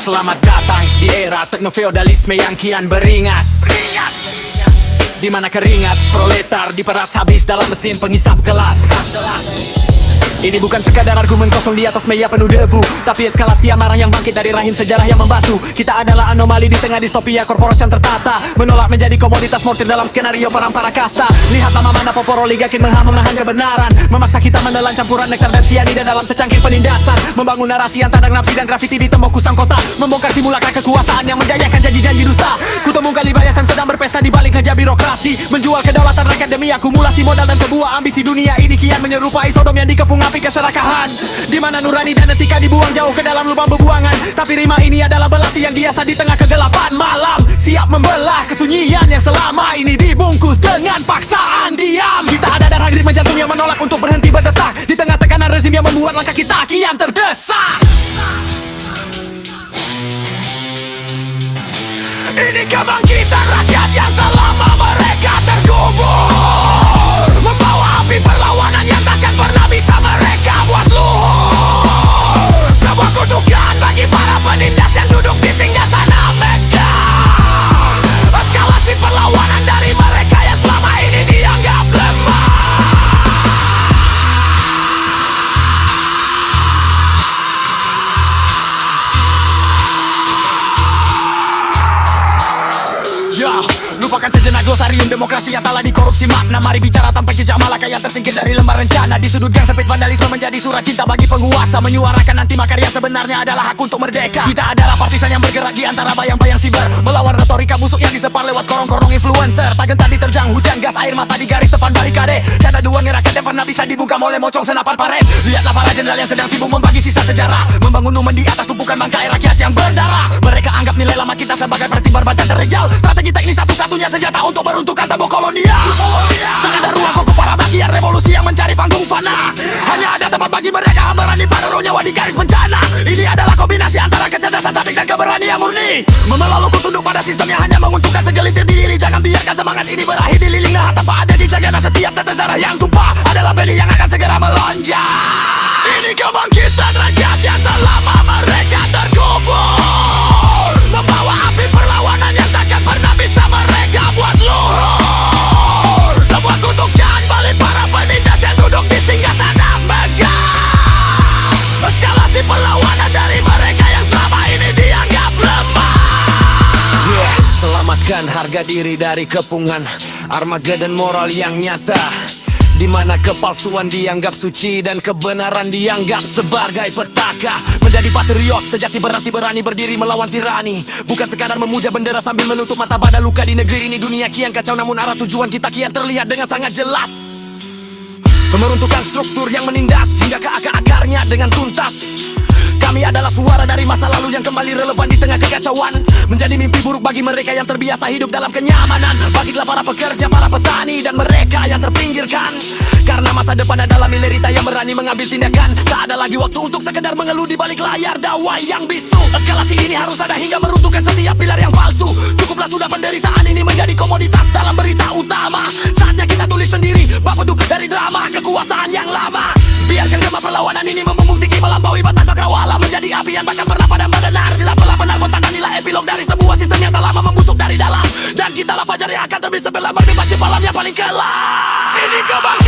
Selamat datang di era teknofeodalisme yang kian beringas, di mana keringat proletar diperas habis dalam mesin penghisap kelas. Ini bukan sekadar argumen kosong di atas meja penuh debu, tapi eskalasi amarah yang bangkit dari rahim sejarah yang membatu. Kita adalah anomali di tengah distopia korporasi yang tertata, menolak menjadi komoditas mortir dalam skenario perang para kasta. Lihatlah mana popor oligarkin menahan kebenaran, memaksa kita menelan campuran nektar dan sianida dalam secangkir penindasan. Membangun narasi yang tandang nafsi dan grafiti di tembok kusam kota, membongkar simulakra kekuasaan yang menjayakan janji-janji dusta. Kutemukan libayas yang sedang berpesta di balik meja birokrasi, menjual kedaulatan rakyat demi akumulasi modal dan sebuah ambisi dunia ini kian menyerupai Sodom yang dikepung api keserakahan, di mana nurani dan etika dibuang jauh ke dalam lubang bebuangan. Tapi rima ini adalah belati yang biasa di tengah kegelapan malam, siap membelah kesunyian yang selama ini dibungkus dengan paksaan diam. Kita ada darah grip menjantung yang menolak untuk berhenti berdetak, di tengah tekanan rezim yang membuat langkah kita kian terdesak. Ini kebangkitan rakyat yang selama mereka terkubur, membawa api perlawanan yang takkan pernah bisa mereka buat luhur. Sebuah kutukan bagi para penindas yang duduk di singgasana Mega. Eskalasi perlawanan dari mereka yang selama ini dianggap lemah. Ya, lupakan sejenak glosarium demokrasi yang telah dikorupsi makna. Mari bicara tanpa jejak malaka yang tersingkir dari lembar rencana. Di sudut gang sempit vandalisme menjadi surat cinta bagi penguasa, menyuarakan anti makar yang sebenarnya adalah hak untuk merdeka. Kita adalah partisan yang bergerak di antara bayang-bayang siber, melawan retorika busuk yang disebar lewat korong-korong influencer. Tak gentar diterjang hujan gas air mata di garis depan barikade. Canda dua rakyat yang pernah bisa dibungkam oleh mocong senapan paret. Lihatlah para jenderal yang sedang sibuk membagi sisa sejarah, membangun monumen di atas tumpukan bangkai rakyat yang berdarah. Mereka anggap nilai lama kita sebagai pertimbar badan terjal. Strategi teknis satu-satunya senjata untuk meruntuhkan tembok kolonial. Tak ada ruang kok para bagian revolusi yang mencari panggung fana. Hanya ada tempat bagi mereka yang berani pada nyawa di garis bencana. Ini adalah kombinasi antara kecerdasan taktik dan keberanian murni, memeluk tunduk pada sistem yang hanya menguntungkan segelintir diri. Jangan biarkan semangat ini berakhir di liling lahat tanpa ada jejak, karena setiap tetes darah yang tumpah adalah benih yang akan segera melonjak. Ini kebangkitan rakyat yang selama mereka terkubur, membawa api perlawanan yang takkan pernah bisa mereka buat luhur. Sebuah kutukan balik para penindas yang duduk di singgasana Mega. Eskalasi perlawanan dari mereka yang selama ini dianggap lemah. Selamatkan harga diri dari kepungan Armageddon moral yang nyata, di mana kepalsuan dianggap suci dan kebenaran dianggap sebagai petaka. Menjadi patriot sejati berarti berani berdiri melawan tirani, bukan sekadar memuja bendera sambil menutup mata pada luka di negeri ini. Dunia kian kacau namun arah tujuan kita kian terlihat dengan sangat jelas. Meruntuhkan struktur yang menindas hingga ke akar-akarnya dengan tuntas. Kami adalah suara dari masa lalu yang kembali relevan di tengah kekacauan, menjadi mimpi buruk bagi mereka yang terbiasa hidup dalam kenyamanan. Bagilah para pekerja, para petani, dan mereka yang terpinggirkan, karena masa depan adalah milik kita yang berani mengambil tindakan. Tak ada lagi waktu untuk sekedar mengeluh di balik layar dakwah yang bisu. Eskalasi ini harus ada hingga meruntuhkan setiap pilar yang palsu. Cukuplah sudah penderitaan ini menjadi komoditas dalam berita utama. Saatnya kita tulis sendiri bab hidup dari drama kekuasaan yang lama. Biarkan gema perlawanan ini membumbu tinggi melampaui batas cakrawala, menjadi api yang takkan pernah padam benar. Bila benar inilah epilog dari sebuah sistem yang telah membusuk dari dalam. Dan kitalah fajar yang akan terbit sebelah bertimbang di malam yang paling kelam. Ini kebangkitan